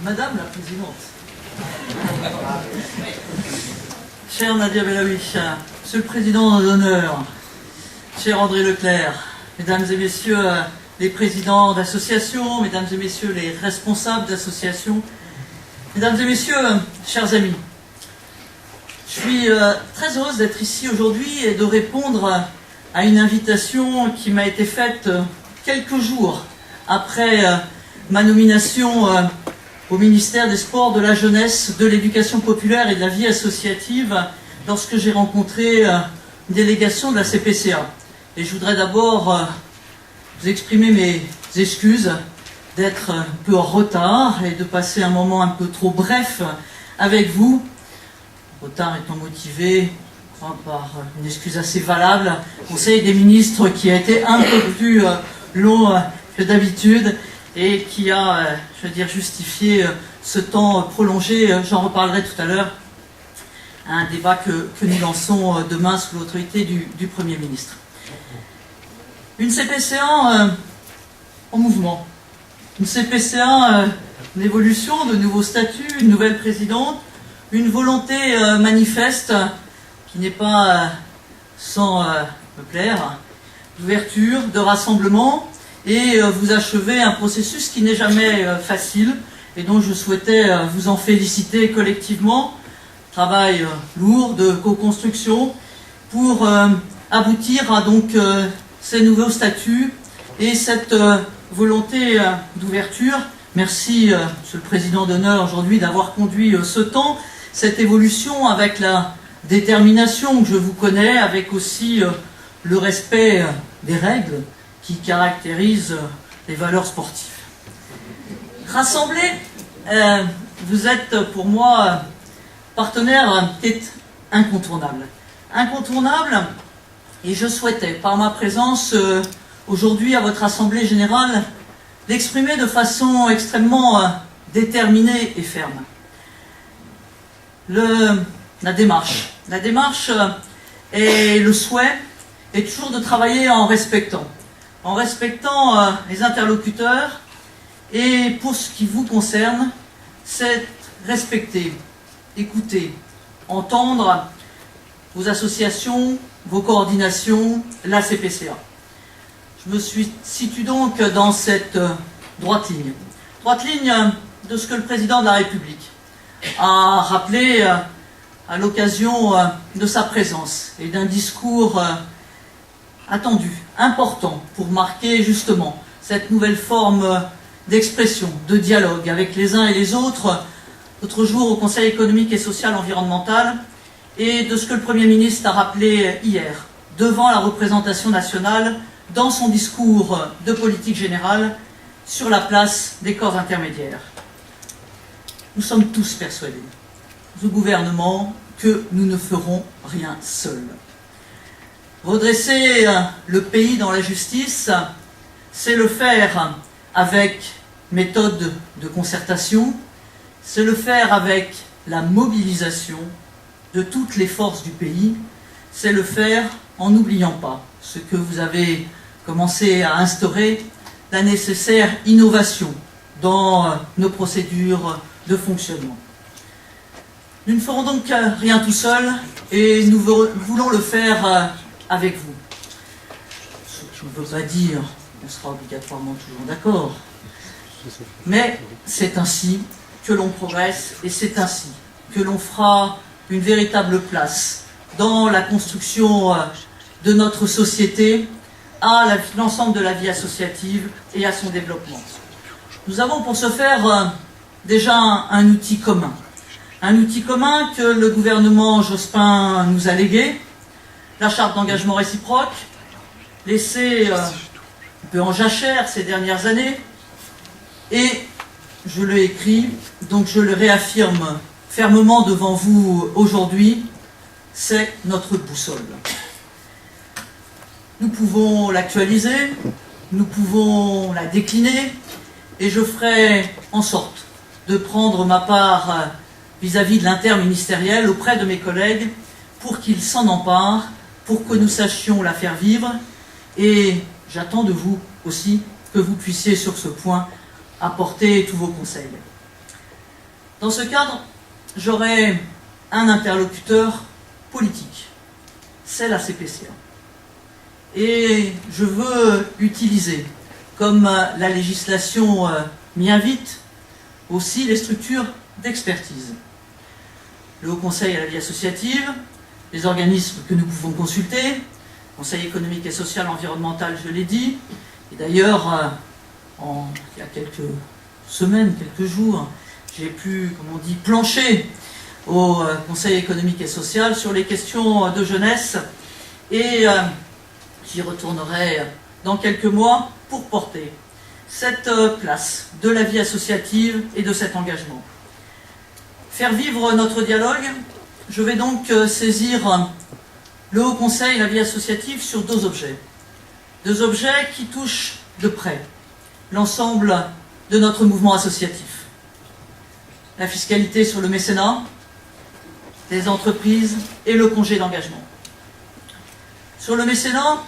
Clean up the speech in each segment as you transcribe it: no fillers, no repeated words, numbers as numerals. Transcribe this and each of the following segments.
Madame la Présidente, chère Nadia Belaoui, Monsieur le Président d'honneur, cher André Leclerc, Mesdames et Messieurs les présidents d'associations, Mesdames et Messieurs les responsables d'associations, Mesdames et Messieurs, chers amis, je suis très heureuse d'être ici aujourd'hui et de répondre à une invitation qui m'a été faite quelques jours après ma nomination au ministère des Sports, de la Jeunesse, de l'Éducation populaire et de la vie associative lorsque j'ai rencontré une délégation de la CPCA. Et je voudrais d'abord vous exprimer mes excuses d'être un peu en retard et de passer un moment un peu trop bref avec vous. Retard étant motivé par une excuse assez valable, Conseil des ministres qui a été un peu plus long que d'habitude et qui a, je veux dire, justifié ce temps prolongé. J'en reparlerai tout à l'heure. Un débat que nous lançons demain sous l'autorité du Premier ministre. Une CPCA en mouvement. Une CPCA, une évolution, de nouveaux statuts, une nouvelle présidente, une volonté manifeste qui n'est pas sans me plaire, d'ouverture, de rassemblement, et vous achevez un processus qui n'est jamais facile et dont je souhaitais vous en féliciter collectivement. Travail lourd de co-construction pour aboutir à donc ces nouveaux statuts et cette volonté d'ouverture. Merci, Monsieur le Président d'honneur, aujourd'hui d'avoir conduit ce temps, cette évolution avec la détermination que je vous connais, avec aussi le respect des règles qui caractérisent les valeurs sportives. Rassemblés, vous êtes pour moi partenaire qui est incontournable. Incontournable, et je souhaitais, par ma présence aujourd'hui à votre Assemblée Générale, l'exprimer de façon extrêmement déterminée et ferme. La démarche et le souhait est toujours de travailler en respectant les interlocuteurs, et pour ce qui vous concerne, c'est respecter, écouter, entendre vos associations, vos coordinations, la CPCA. Je me situe donc dans cette droite ligne de ce que le Président de la République a rappelé à l'occasion de sa présence et d'un discours attendu, important, pour marquer justement cette nouvelle forme d'expression, de dialogue avec les uns et les autres, l'autre jour au Conseil économique et social environnemental, et de ce que le Premier ministre a rappelé hier, devant la représentation nationale, dans son discours de politique générale, sur la place des corps intermédiaires. Nous sommes tous persuadés, au gouvernement, que nous ne ferons rien seuls. Redresser le pays dans la justice, c'est le faire avec méthode de concertation, c'est le faire avec la mobilisation de toutes les forces du pays, c'est le faire en n'oubliant pas ce que vous avez commencé à instaurer, la nécessaire innovation dans nos procédures de fonctionnement. Nous ne ferons donc rien tout seuls et nous voulons le faire avec vous. Ce qui ne veut pas dire qu'on sera obligatoirement toujours d'accord, mais c'est ainsi que l'on progresse et c'est ainsi que l'on fera une véritable place dans la construction de notre société, à l'ensemble de la vie associative et à son développement. Nous avons pour ce faire déjà un outil commun. Un outil commun que le gouvernement Jospin nous a légué, la charte d'engagement réciproque, laissée un peu en jachère ces dernières années, et je l'ai écrit, donc je le réaffirme fermement devant vous aujourd'hui, c'est notre boussole. Nous pouvons l'actualiser, nous pouvons la décliner, et je ferai en sorte de prendre ma part vis-à-vis de l'interministériel auprès de mes collègues pour qu'ils s'en emparent, pour que nous sachions la faire vivre, et j'attends de vous aussi que vous puissiez sur ce point apporter tous vos conseils. Dans ce cadre, j'aurai un interlocuteur politique, c'est la CPCA. Et je veux utiliser, comme la législation m'y invite, aussi les structures d'expertise. Le Haut Conseil à la vie associative, les organismes que nous pouvons consulter, Conseil économique et social, environnemental, je l'ai dit, et d'ailleurs, il y a quelques semaines, quelques jours, j'ai pu, comme on dit, plancher au Conseil économique et social sur les questions de jeunesse, et j'y retournerai dans quelques mois pour porter cette place de la vie associative et de cet engagement. Faire vivre notre dialogue, je vais donc saisir le Haut Conseil, la vie associative, sur deux objets. Deux objets qui touchent de près l'ensemble de notre mouvement associatif. La fiscalité sur le mécénat, les entreprises et le congé d'engagement. Sur le mécénat,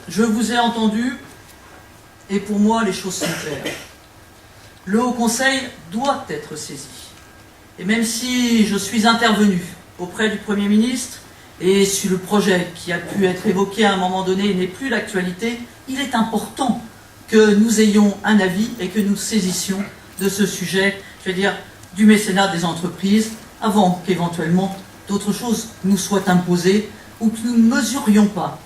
je vous ai entendu, et pour moi les choses sont claires. Le Haut Conseil doit être saisi. Et même si je suis intervenu auprès du Premier ministre, et si le projet qui a pu être évoqué à un moment donné n'est plus d'actualité, il est important que nous ayons un avis et que nous saisissions de ce sujet, je veux dire, du mécénat des entreprises, avant qu'éventuellement d'autres choses nous soient imposées ou que nous ne mesurions pas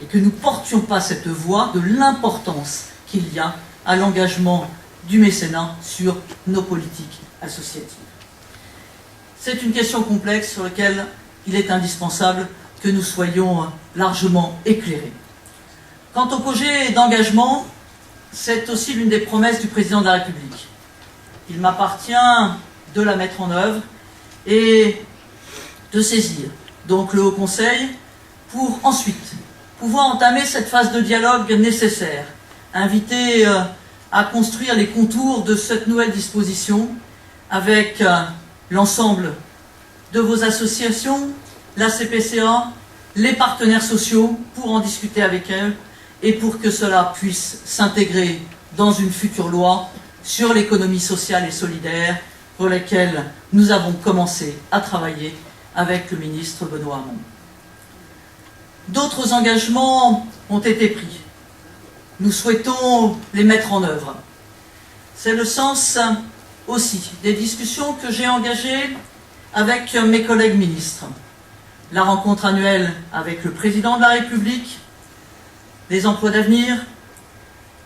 et que nous ne portions pas cette voix de l'importance qu'il y a à l'engagement du mécénat sur nos politiques associatives. C'est une question complexe sur laquelle il est indispensable que nous soyons largement éclairés. Quant au projet d'engagement, c'est aussi l'une des promesses du président de la République. Il m'appartient de la mettre en œuvre et de saisir donc le Haut Conseil pour ensuite pouvoir entamer cette phase de dialogue nécessaire, inviter à construire les contours de cette nouvelle disposition avec l'ensemble de vos associations, la CPCA, les partenaires sociaux, pour en discuter avec elles et pour que cela puisse s'intégrer dans une future loi sur l'économie sociale et solidaire pour laquelle nous avons commencé à travailler avec le ministre Benoît Hamon. D'autres engagements ont été pris. Nous souhaitons les mettre en œuvre. C'est le sens aussi des discussions que j'ai engagées avec mes collègues ministres. La rencontre annuelle avec le président de la République, les emplois d'avenir,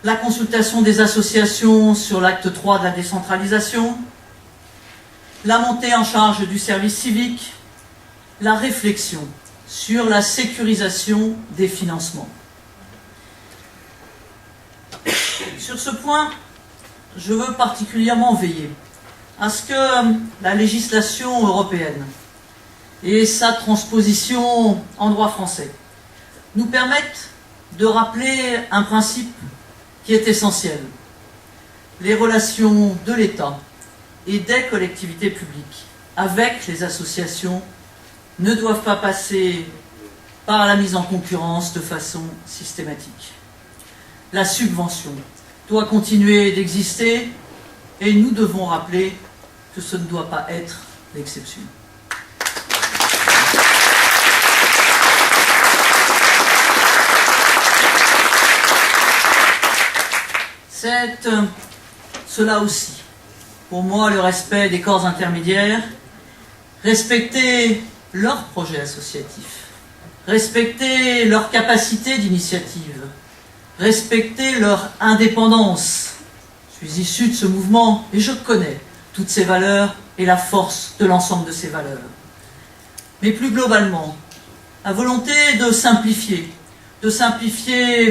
la consultation des associations sur l'acte 3 de la décentralisation, la montée en charge du service civique, la réflexion sur la sécurisation des financements. Sur ce point, je veux particulièrement veiller à ce que la législation européenne et sa transposition en droit français nous permettent de rappeler un principe qui est essentiel. Les relations de l'État et des collectivités publiques avec les associations ne doivent pas passer par la mise en concurrence de façon systématique. La subvention doit continuer d'exister et nous devons rappeler que ce ne doit pas être l'exception. C'est cela aussi, pour moi, le respect des corps intermédiaires, respecter leurs projets associatifs, respecter leur capacité d'initiative, respecter leur indépendance. Je suis issu de ce mouvement et je connais toutes ces valeurs et la force de l'ensemble de ces valeurs. Mais plus globalement, la volonté de simplifier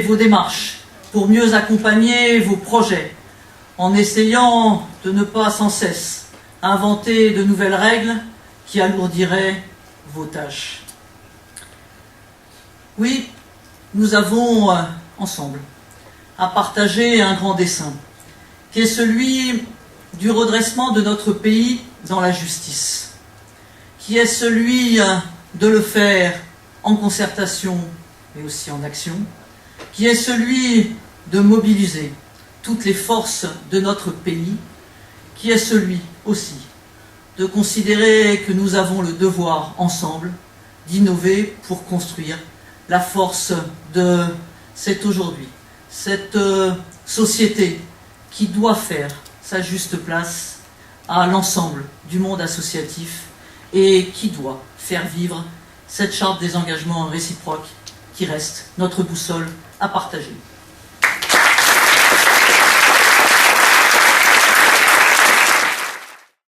vos démarches pour mieux accompagner vos projets, en essayant de ne pas sans cesse inventer de nouvelles règles qui alourdiraient vos tâches. Oui, nous avons ensemble à partager un grand dessein, qui est celui du redressement de notre pays dans la justice, qui est celui de le faire en concertation mais aussi en action, qui est celui de mobiliser toutes les forces de notre pays qui est celui aussi de considérer que nous avons le devoir ensemble d'innover pour construire la force de cet aujourd'hui, cette société qui doit faire sa juste place à l'ensemble du monde associatif et qui doit faire vivre cette charte des engagements réciproques qui reste notre boussole à partager.